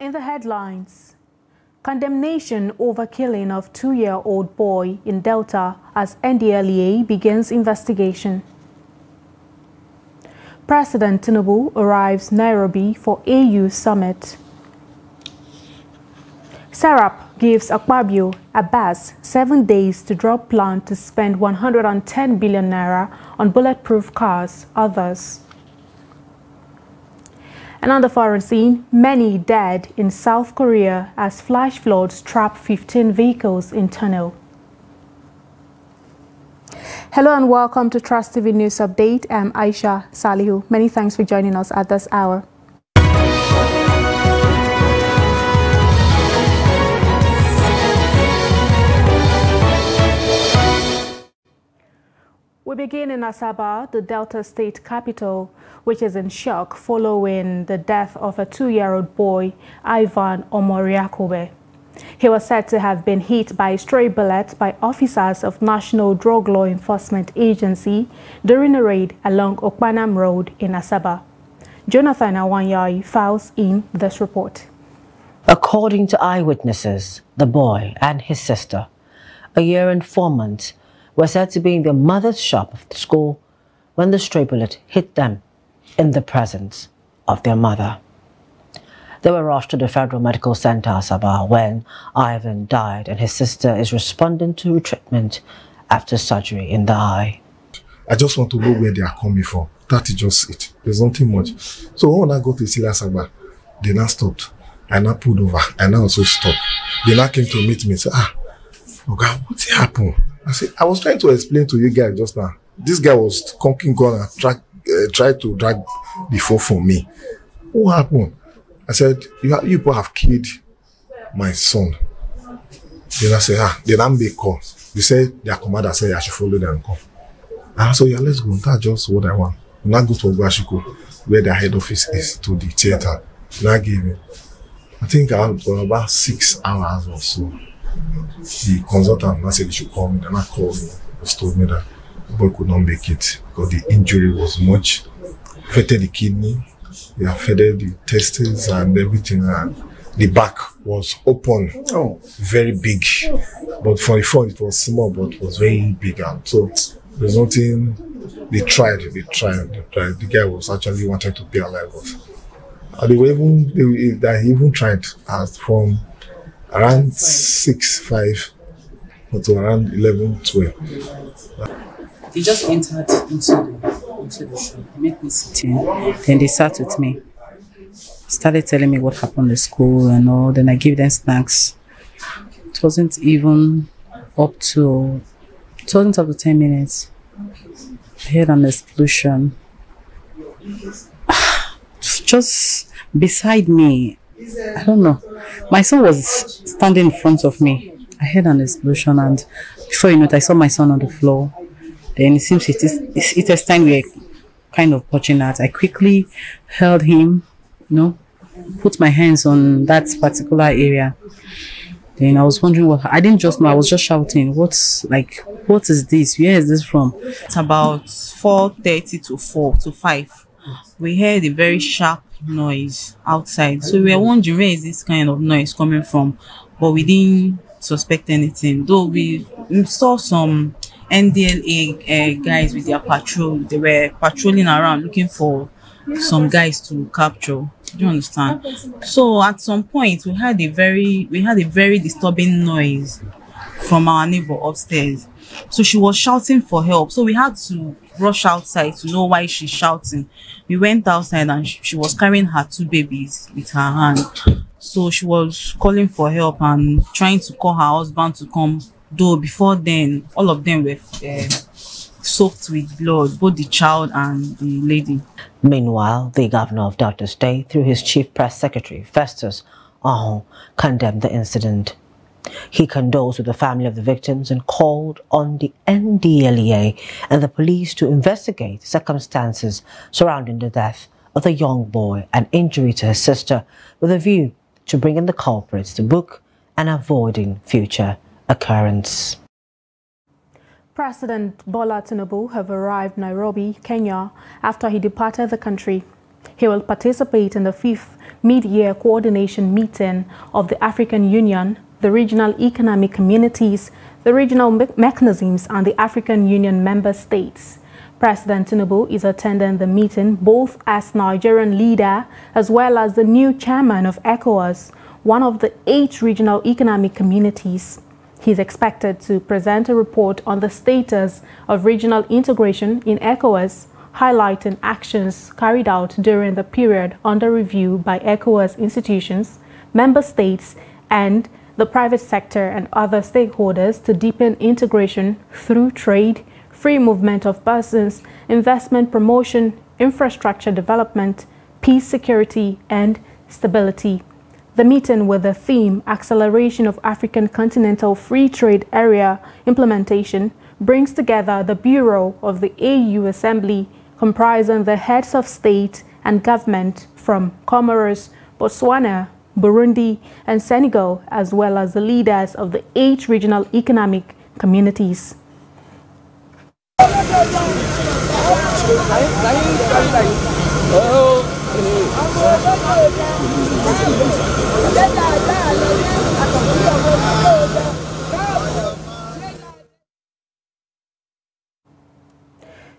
In the headlines, condemnation over killing of 2-year-old boy in Delta as NDLEA begins investigation. President Tinubu arrives Nairobi for AU summit. Serap gives Akpabio Abbas 7 days to drop plan to spend 110 billion naira on bulletproof cars, others. And on the foreign scene, many dead in South Korea as flash floods trap 15 vehicles in tunnel. Hello and welcome to Trust TV News Update. I'm Aisha Salihu. Many thanks for joining us at this hour. We begin in Asaba, the Delta State capital, which is in shock following the death of a 2-year-old boy, Ivan Omoriakobe. He was said to have been hit by a stray bullet by officers of National Drug Law Enforcement Agency during a raid along Okpanam Road in Asaba. Jonathan Awanyai files in this report. According to eyewitnesses, the boy and his sister, a year and 4 months, were said to be in their mother's shop of the school when the stray bullet hit them in the presence of their mother. They were rushed to the Federal Medical Center, Asaba, when Ivan died and his sister is responding to treatment after surgery in the eye. I just want to know where they are coming from. That is just it. There's nothing much. So when I go to Asaba, they now stopped. I now pulled over. I now also stopped. They now came to meet me and said, okay, what happened? I said, I was trying to explain to you guys just now. This guy was conking gun and tried to drag the phone from me. What happened? I said, you people have killed my son. Then I said, they don't make calls. They said, their commander said I should follow them and come. And I said, yeah, let's go. That's just what I want. Now go to Ogashiko, where their head office is, to the theater. Now give me, I think about 6 hours or so. The consultant now said he should call me. Then I called me. He told me that the boy could not make it because the injury was much. Affected the kidney, it affected the testes and everything. And the back was open, very big. But for the front, it was small, but it was very big. And so there's nothing. They tried. The guy was actually wanting to be alive. But they even tried from around 6-5 to around 11-12. They just entered into the shop. They made me sit in. Then they sat with me. Started telling me what happened at school and all. Then I gave them snacks. It wasn't up to 10 minutes. I heard an explosion. Just beside me. I don't know. My son was standing in front of me. I heard an explosion, and before you know it, I saw my son on the floor. Then it seems it is time we were kind of watching that. I quickly held him, put my hands on that particular area. Then I was wondering what. I didn't just know. I was just shouting, what is this? Where is this from? It's about 4:30 to 4 to 5. We heard a very sharp noise outside, so we were wondering where is this kind of noise coming from, but we didn't suspect anything, though we saw some NDLA guys with their patrol. They were patrolling around looking for some guys to capture. Do you understand? So at some point we had a very disturbing noise from our neighbor upstairs. So she was shouting for help. So we had to rush outside to know why she's shouting. We went outside and she was carrying her 2 babies with her hand. So she was calling for help and trying to call her husband to come. Though before then, all of them were soaked with blood, both the child and the lady. Meanwhile, the governor of Delta State, through his chief press secretary, Festus Ahon, condemned the incident. He condoles with the family of the victims and called on the NDLEA and the police to investigate circumstances surrounding the death of the young boy and injury to his sister, with a view to bringing the culprits to book and avoiding future occurrence. President Bola Tinubu have arrived Nairobi, Kenya, after he departed the country. He will participate in the 5th mid-year coordination meeting of the African Union, the regional economic communities, the regional mechanisms, and the African Union member states. President Tinubu is attending the meeting both as Nigerian leader as well as the new chairman of ECOWAS, one of the 8 regional economic communities. He is expected to present a report on the status of regional integration in ECOWAS, highlighting actions carried out during the period under review by ECOWAS institutions, member states, and the private sector and other stakeholders to deepen integration through trade, free movement of persons, investment promotion, infrastructure development, peace, security, and stability. The meeting, with the theme Acceleration of African Continental Free Trade Area Implementation, brings together the Bureau of the AU Assembly, comprising the heads of state and government from Comoros, Botswana, Burundi, and Senegal, as well as the leaders of the 8 regional economic communities.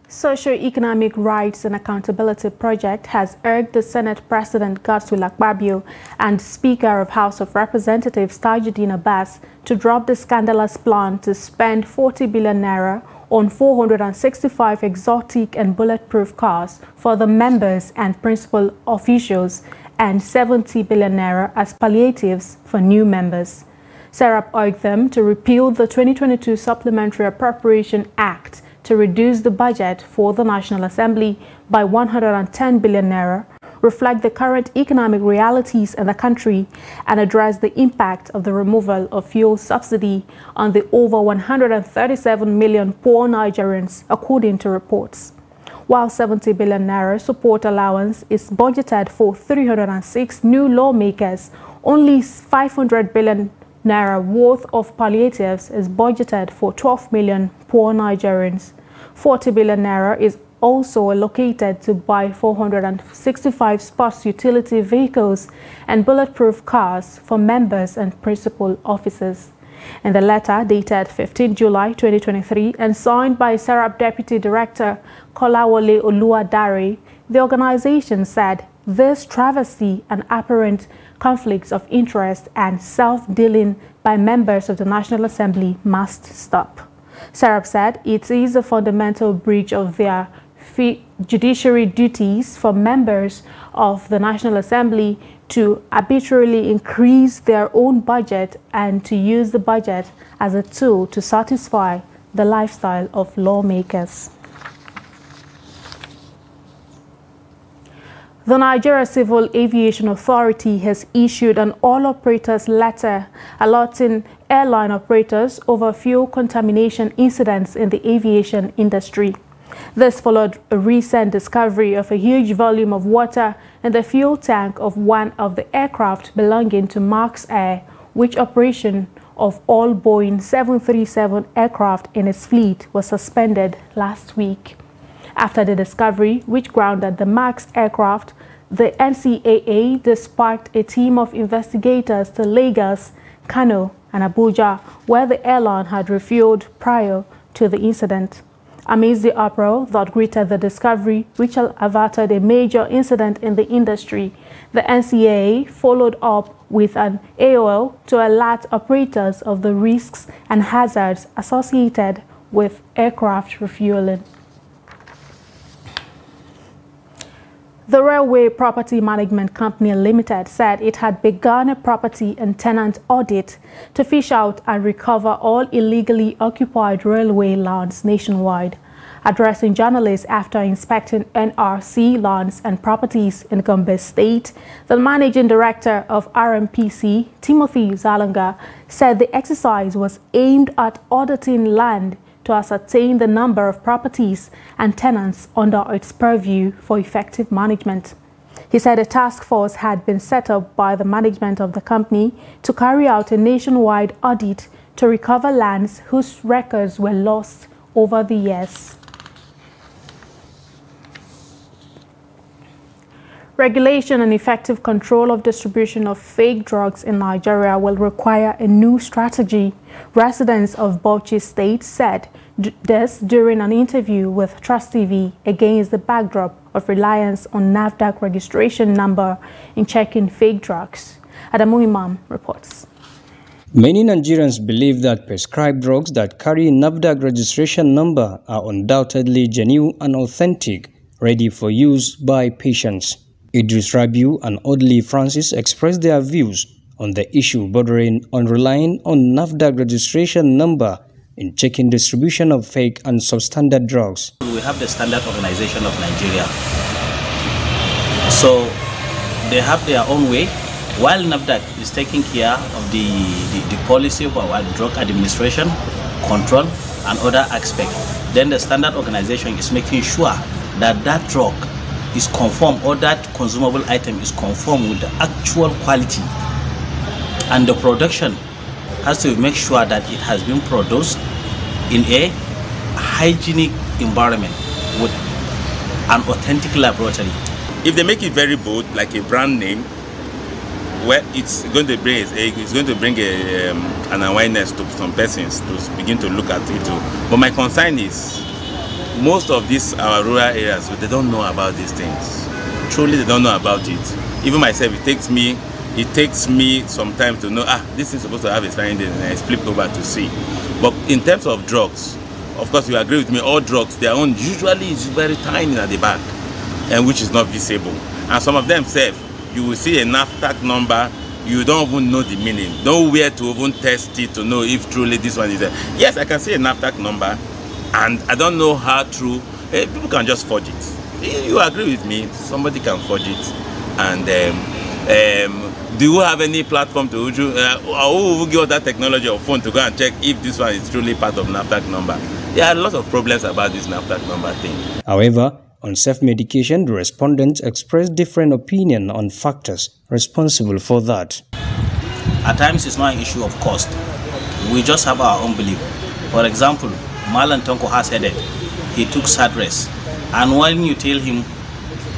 Socio-Economic Rights and Accountability Project has urged the Senate President Godswill Akpabio and Speaker of House of Representatives Tajuddin Abbas to drop the scandalous plan to spend 40 billion naira on 465 exotic and bulletproof cars for the members and principal officials and 70 billion naira as palliatives for new members. Serap urged them to repeal the 2022 Supplementary Appropriation Act to reduce the budget for the National Assembly by 110 billion naira, reflect the current economic realities in the country, and address the impact of the removal of fuel subsidy on the over 137 million poor Nigerians, according to reports. While 70 billion naira support allowance is budgeted for 306 new lawmakers, only 500 billion naira worth of palliatives is budgeted for 12 million poor Nigerians. 40 billion naira is also allocated to buy 465 sports utility vehicles and bulletproof cars for members and principal officers. In the letter dated 15 July 2023 and signed by Serap Deputy Director Kolawole Oluwadare, the organization said this travesty and apparent conflicts of interest and self-dealing by members of the National Assembly must stop. Serap said it is a fundamental breach of their judiciary duties for members of the National Assembly to arbitrarily increase their own budget and to use the budget as a tool to satisfy the lifestyle of lawmakers. The Nigeria Civil Aviation Authority has issued an all-operators letter alerting airline operators over fuel contamination incidents in the aviation industry. This followed a recent discovery of a huge volume of water in the fuel tank of one of the aircraft belonging to Max Air, which operation of all Boeing 737 aircraft in its fleet was suspended last week. After the discovery, which grounded the Max aircraft, the NCAA dispatched a team of investigators to Lagos, Kano, and Abuja, where the airline had refueled prior to the incident. Amidst the uproar that greeted the discovery, which averted a major incident in the industry, the NCAA followed up with an AOL to alert operators of the risks and hazards associated with aircraft refueling. The Railway Property Management Company Limited said it had begun a property and tenant audit to fish out and recover all illegally occupied railway lands nationwide. Addressing journalists after inspecting NRC lands and properties in Gombe State, the managing director of RMPC, Timothy Zalanga, said the exercise was aimed at auditing land to ascertain the number of properties and tenants under its purview for effective management. He said a task force had been set up by the management of the company to carry out a nationwide audit to recover lands whose records were lost over the years. Regulation and effective control of distribution of fake drugs in Nigeria will require a new strategy. Residents of Bauchi State said this during an interview with Trust TV against the backdrop of reliance on NAFDAC registration number in checking fake drugs. Adamu Imam reports. Many Nigerians believe that prescribed drugs that carry NAFDAC registration number are undoubtedly genuine and authentic, ready for use by patients. Idris Rabiu and Audley Francis expressed their views on the issue bordering on relying on NAFDAC registration number in checking distribution of fake and substandard drugs. We have the Standard Organization of Nigeria. So they have their own way. While NAFDAC is taking care of the policy of our drug administration, control, and other aspects, then the Standard Organization is making sure that that drug is conform, or that consumable item is conform with the actual quality, and the production has to make sure that it has been produced in a hygienic environment with an authentic laboratory. If they make it very bold, like a brand name, well, it's going to bring an awareness to some persons to begin to look at it too. But my concern is, most of these rural areas, they don't know about these things. Truly, they don't know about it. Even myself, it takes me some time to know, this is supposed to have a expiring date, and I flip over to see. But in terms of drugs, of course, you agree with me, all drugs, their own usually is very tiny at the back, and which is not visible. And some of them say, you will see a NAFDAC number, you don't even know the meaning. Nowhere to even test it to know if truly this one is there. Yes, I can see a NAFDAC number, and I don't know how true. People can just forge it. You agree with me? Somebody can forge it. And do you have any platform to who will give us that technology or phone to go and check if this one is truly part of NAFDAC number? There are a lot of problems about this NAFDAC number thing. However, on self-medication, the respondents expressed different opinion on factors responsible for that. At times, it's not an issue of cost. We just have our own belief. For example, Marlon Tonko has headache. He took Sadress. And when you tell him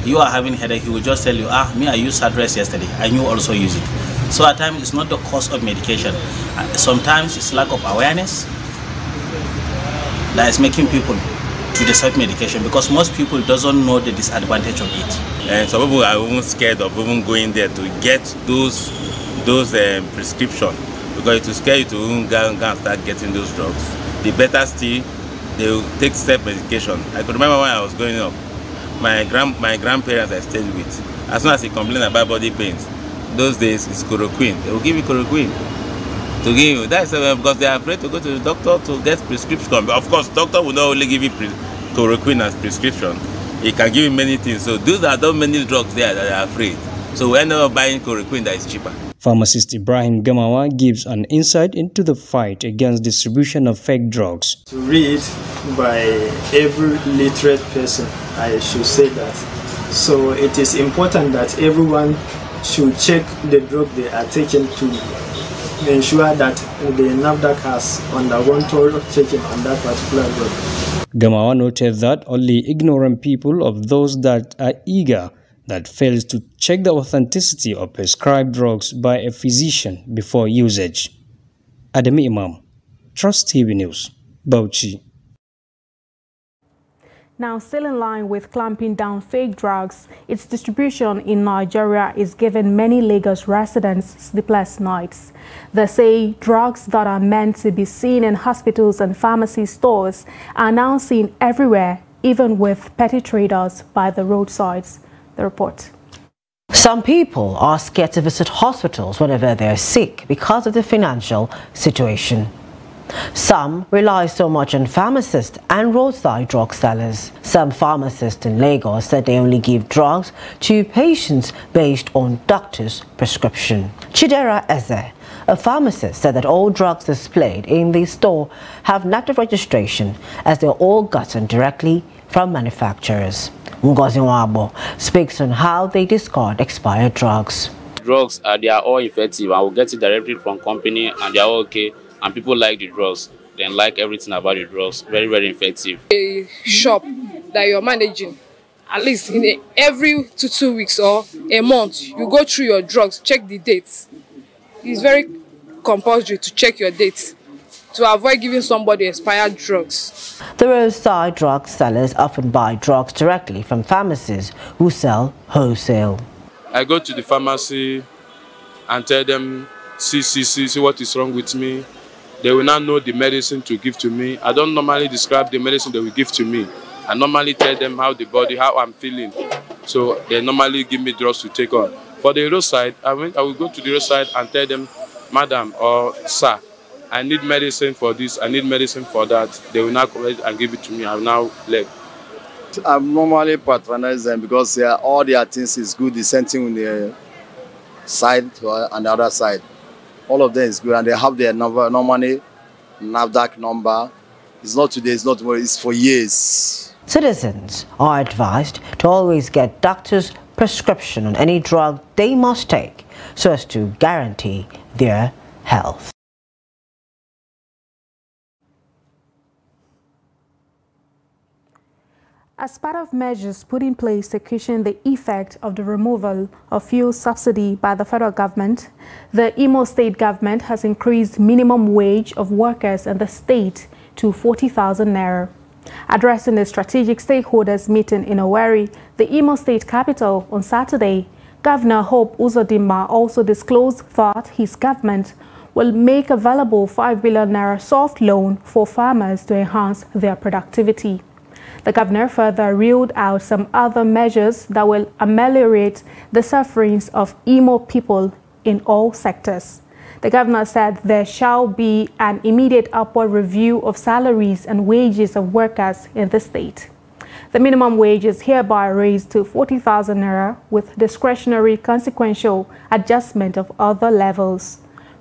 you are having headache, he will just tell you, me, I used Sadress yesterday, and you also use it. So at times, it's not the cost of medication. Sometimes it's lack of awareness that is making people to the self-medication, because most people doesn't know the disadvantage of it. And some people are even scared of even going there to get those prescriptions, because it will scare you to even go and start getting those drugs. The better still, they will take self-medication. I could remember when I was growing up, my grandparents I stayed with, as soon as he complained about body pains, those days it's chloroquine. They will give you chloroquine to give you. That's because they are afraid to go to the doctor to get prescription. Of course, doctor will not only give you chloroquine as prescription. He can give you many things. So those are not many drugs there that are afraid. So we end up buying chloroquine that is cheaper. Pharmacist Ibrahim Gamawa gives an insight into the fight against distribution of fake drugs. To read by every literate person, I should say that. So it is important that everyone should check the drug they are taking to ensure that the NAFDAC has undergone thorough checking on that particular drug. Gamawa noted that only ignorant people of those that are eager that fails to check the authenticity of prescribed drugs by a physician before usage. Ademi Imam, Trust TV News, Bauchi. Now, still in line with clamping down fake drugs, its distribution in Nigeria is giving many Lagos residents sleepless nights. They say drugs that are meant to be seen in hospitals and pharmacy stores are now seen everywhere, even with petty traders by the roadsides. The report. Some people are scared to visit hospitals whenever they are sick because of the financial situation. Some rely so much on pharmacists and roadside drug sellers. Some pharmacists in Lagos said they only give drugs to patients based on doctor's prescription. Chidera Eze, a pharmacist, said that all drugs displayed in the store have NAFDAC registration, as they're all gotten directly from manufacturers. Ngozi Nwabo speaks on how they discard expired drugs. Drugs, they are all effective. I will get it directly from company and they are all okay. And people like the drugs. They like everything about the drugs. Very, very effective. A shop that you're managing at least in every 2 weeks or a month, you go through your drugs, check the dates. It's very compulsory to check your dates to avoid giving somebody expired drugs. The roadside drug sellers often buy drugs directly from pharmacies who sell wholesale. I go to the pharmacy and tell them, see what is wrong with me. They will not know the medicine to give to me. I don't normally describe the medicine they will give to me. I normally tell them how I'm feeling. So they normally give me drugs to take on. For the roadside, I will go to the roadside and tell them, madam or sir, I need medicine for this, I need medicine for that. They will now come and give it to me. I will now leave. I normally patronize them because all their things is good. The same thing on the side and the other side. All of them is good, and they have their number, normally NAFDAC number. It's not today, it's not tomorrow, it's for years. Citizens are advised to always get doctor's prescription on any drug they must take so as to guarantee their health. As part of measures put in place to cushion the effect of the removal of fuel subsidy by the federal government, the Imo State government has increased minimum wage of workers in the state to 40,000 naira. Addressing the strategic stakeholders meeting in Owerri, the Imo State capital, on Saturday, Governor Hope Uzodimma also disclosed that his government will make available 5 billion naira soft loan for farmers to enhance their productivity. The governor further reeled out some other measures that will ameliorate the sufferings of Imo people in all sectors. The governor said there shall be an immediate upward review of salaries and wages of workers in the state. The minimum wage is hereby raised to 40,000 naira with discretionary consequential adjustment of other levels.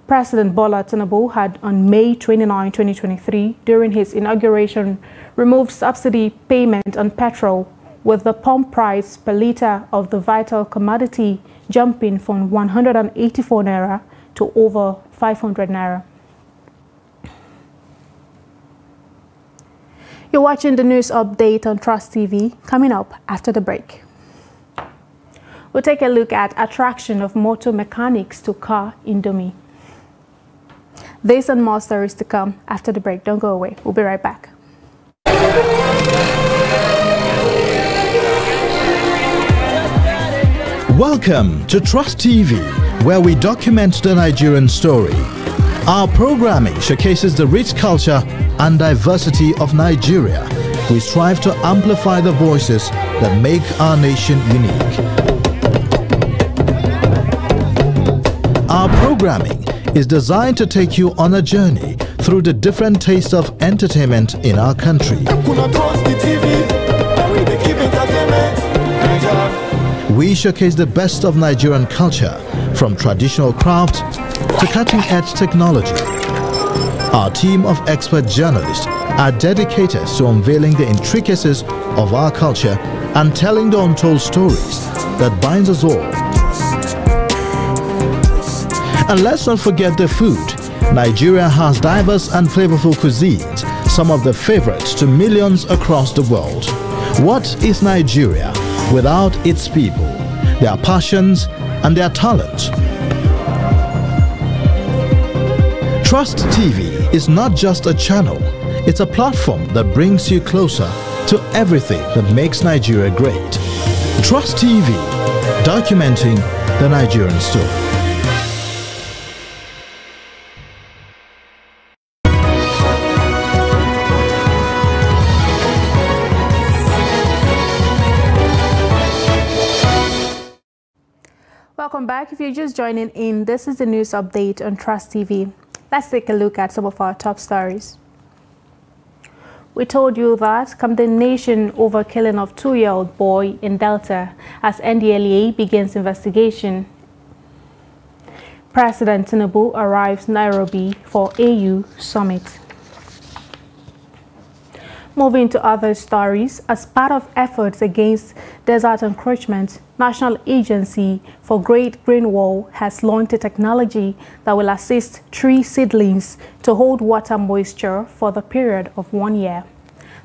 President Bola Tinubu had on May 29, 2023, during his inauguration, removed subsidy payment on petrol, with the pump price per litre of the vital commodity jumping from 184 naira to over 500 naira. You're watching the news update on Trust TV, coming up after the break. We'll take a look at attraction of motor mechanics to car Indomie. This and more stories to come after the break. Don't go away. We'll be right back. Welcome to Trust TV, where we document the Nigerian story. Our programming showcases the rich culture and diversity of Nigeria. We strive to amplify the voices that make our nation unique. Our programming is designed to take you on a journey through the different tastes of entertainment in our country. We showcase the best of Nigerian culture, from traditional craft to cutting-edge technology. Our team of expert journalists are dedicated to unveiling the intricacies of our culture and telling the untold stories that binds us all. And let's not forget the food. Nigeria has diverse and flavorful cuisines, some of the favorites to millions across the world. What is Nigeria without its people, their passions and their talent? Trust TV is not just a channel, it's a platform that brings you closer to everything that makes Nigeria great. Trust TV, documenting the Nigerian story. Welcome back. If you're just joining in, this is the news update on Trust TV. Let's take a look at some of our top stories. We told you that condemnation over killing of 2-year-old boy in Delta as NDLEA begins investigation. President Tinubu arrives Nairobi for AU summit. Moving to other stories, as part of efforts against desert encroachment, National Agency for Great Green Wall has launched a technology that will assist tree seedlings to hold water moisture for the period of 1 year.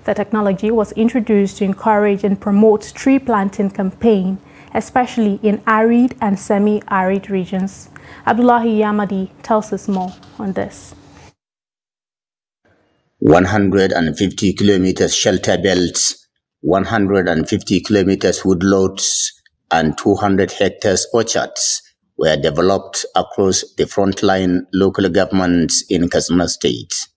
The technology was introduced to encourage and promote tree planting campaign, especially in arid and semi-arid regions. Abdullahi Yamadi tells us more on this. 150 kilometers shelter belts, 150 kilometers woodlots, and 200 hectares orchards were developed across the frontline local governments in Katsina State.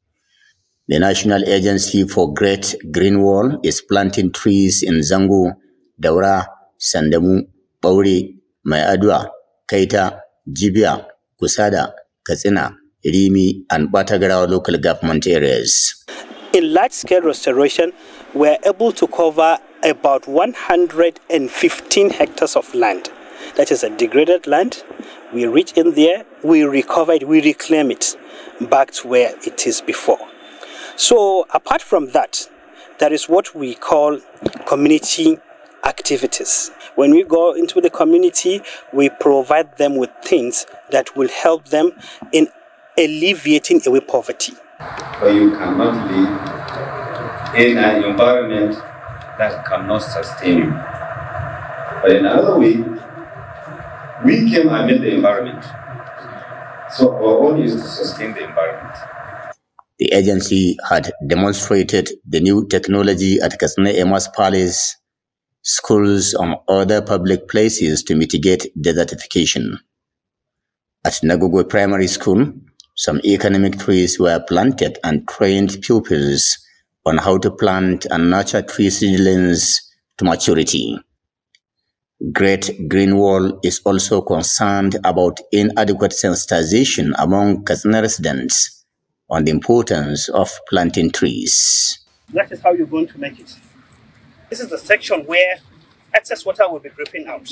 The National Agency for Great Green Wall is planting trees in Zango, Daura, Sandamu, Bauri, Mayadua, Kaita, Jibia, Kusada, Katsina, Rimi, and Batagara local government areas. In large-scale restoration, we are able to cover about 115 hectares of land. That is a degraded land. We reach in there, we recover it, we reclaim it back to where it is before. So apart from that, there is what we call community activities. When we go into the community, we provide them with things that will help them in alleviating away poverty. But you cannot live in an environment that cannot sustain you. But in another way, we came amid the environment. So our own is to sustain the environment. The agency had demonstrated the new technology at Katsina Emas Palace, schools, and other public places to mitigate desertification. At Nagogo Primary School, some economic trees were planted and trained pupils on how to plant and nurture tree seedlings to maturity. Great Green Wall is also concerned about inadequate sensitization among Katsina residents on the importance of planting trees. That is how you're going to make it. This is the section where excess water will be dripping out.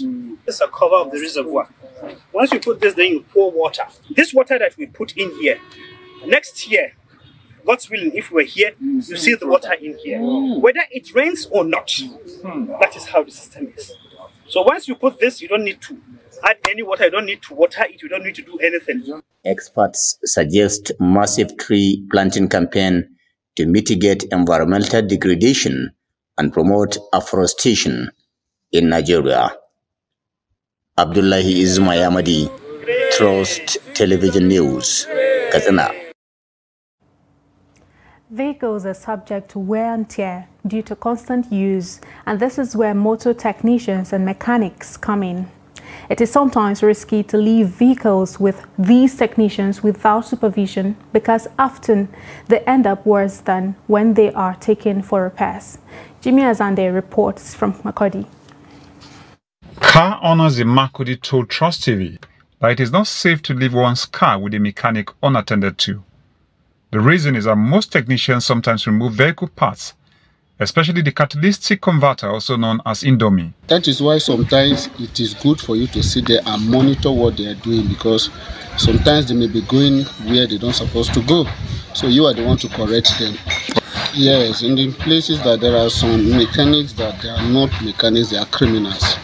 This is a cover of the reservoir. Once you put this, then you pour water. This water that we put in here, next year, God's willing, if we're here, you see the water in here. Whether it rains or not, that is how the system is. So once you put this, you don't need to add any water, you don't need to water it, you don't need to do anything. Experts suggest massive tree planting campaign to mitigate environmental degradation and promote afforestation in Nigeria. Abdullahi Ismayamadi, Trust Television News, Katsina. Vehicles are subject to wear and tear due to constant use, and this is where motor technicians and mechanics come in. It is sometimes risky to leave vehicles with these technicians without supervision because often they end up worse than when they are taken for repairs. Jimmy Azande reports from Makurdi. Car owners in Makurdi told Trust TV that it is not safe to leave one's car with a mechanic unattended to. The reason is that most technicians sometimes remove vehicle parts, especially the catalytic converter, also known as Indomie. That is why sometimes it is good for you to sit there and monitor what they are doing, because sometimes they may be going where they don't supposed to go. So you are the one to correct them. Yes, in the places that there are some mechanics that they are not mechanics, they are criminals.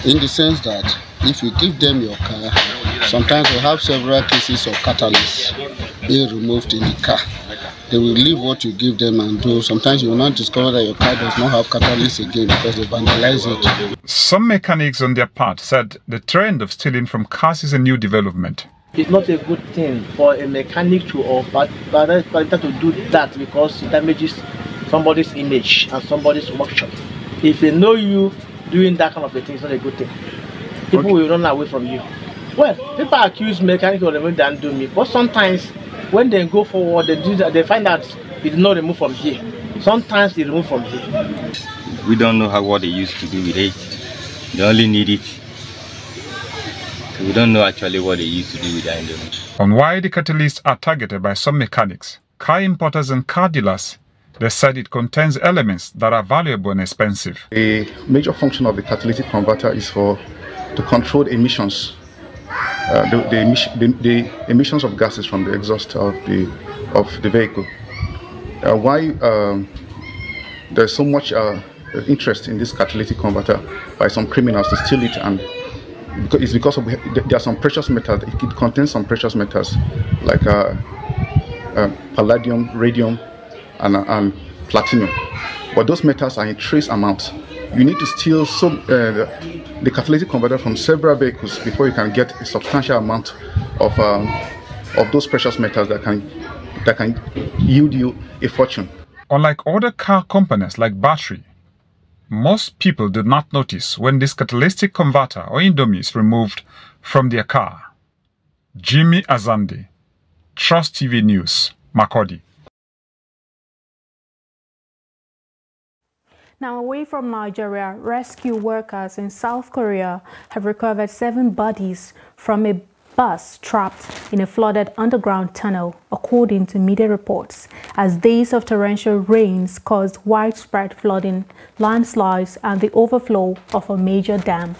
In the sense that if you give them your car, sometimes we have several cases of catalysts being removed in the car. They will leave what you give them and do. Sometimes you will not discover that your car does not have catalyst again because they vandalize it. Some mechanics on their part said the trend of stealing from cars is a new development. It's not a good thing for a mechanic to or to do that because it damages somebody's image and somebody's workshop. If they know you doing that kind of a thing, it's not a good thing. People will run away from you. Well, people accuse mechanics of removing than do me, but sometimes when they go forward, they find out it's not removed from here. Sometimes it's removed from here. We don't know what they used to do with it. They only need it. So we don't know actually what they used to do with it. On why the catalysts are targeted by some mechanics, car importers and car dealers, they said it contains elements that are valuable and expensive. A major function of the catalytic converter is to control emissions. The emissions of gases from the exhaust of the vehicle. Why there's so much interest in this catalytic converter by some criminals to steal it, and it's because of there are some precious metals. It contains some precious metals like palladium, radium, and platinum. but those metals are in trace amounts. You need to steal the catalytic converter from several vehicles before you can get a substantial amount of those precious metals that can yield you a fortune. Unlike other car components like battery, most people did not notice when this catalytic converter or Indomie is removed from their car. Jimmy Azande, Trust TV News, Makurdi. Now, away from Nigeria, rescue workers in South Korea have recovered 7 bodies from a bus trapped in a flooded underground tunnel, according to media reports, as days of torrential rains caused widespread flooding, landslides, and the overflow of a major dam.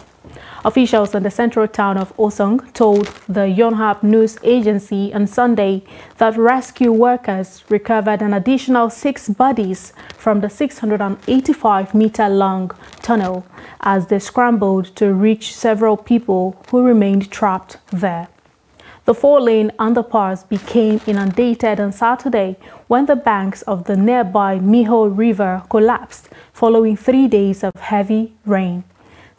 Officials in the central town of Osung told the Yonhap news agency on Sunday that rescue workers recovered an additional 6 bodies from the 685-meter-long tunnel as they scrambled to reach several people who remained trapped there. The 4-lane underpass became inundated on Saturday when the banks of the nearby Miho River collapsed following 3 days of heavy rain.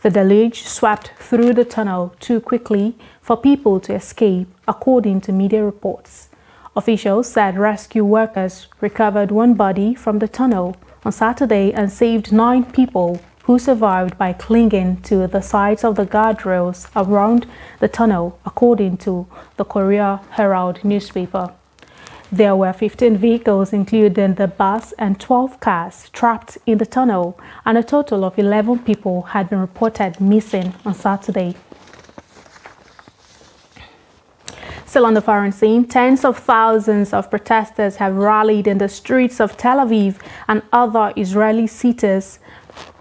The deluge swept through the tunnel too quickly for people to escape, according to media reports. Officials said rescue workers recovered 1 body from the tunnel on Saturday and saved 9 people who survived by clinging to the sides of the guardrails around the tunnel, according to the Korea Herald newspaper. There were 15 vehicles, including the bus and 12 cars, trapped in the tunnel, and a total of 11 people had been reported missing on Saturday. Still on the foreign scene, tens of thousands of protesters have rallied in the streets of Tel Aviv and other Israeli cities,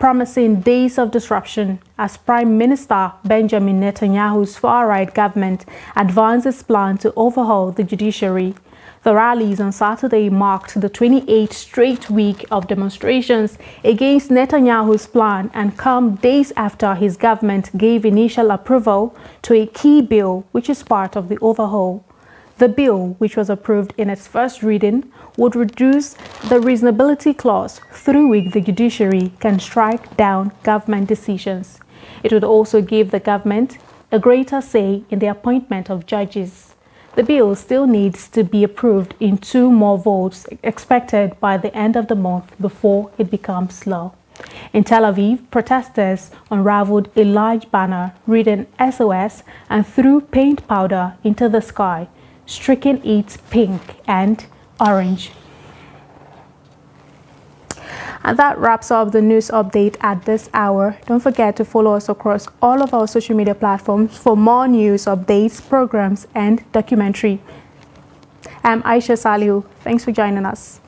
promising days of disruption as Prime Minister Benjamin Netanyahu's far-right government advances plan to overhaul the judiciary. The rallies on Saturday marked the 28th straight week of demonstrations against Netanyahu's plan and come days after his government gave initial approval to a key bill which is part of the overhaul. The bill, which was approved in its first reading, would reduce the reasonability clause through which the judiciary can strike down government decisions. It would also give the government a greater say in the appointment of judges. The bill still needs to be approved in 2 more votes expected by the end of the month before it becomes law. In Tel Aviv, protesters unraveled a large banner reading SOS and threw paint powder into the sky, streaking it pink and orange. And that wraps up the news update at this hour. Don't forget to follow us across all of our social media platforms for more news, updates, programs, and documentary. I'm Aisha Salihu. Thanks for joining us.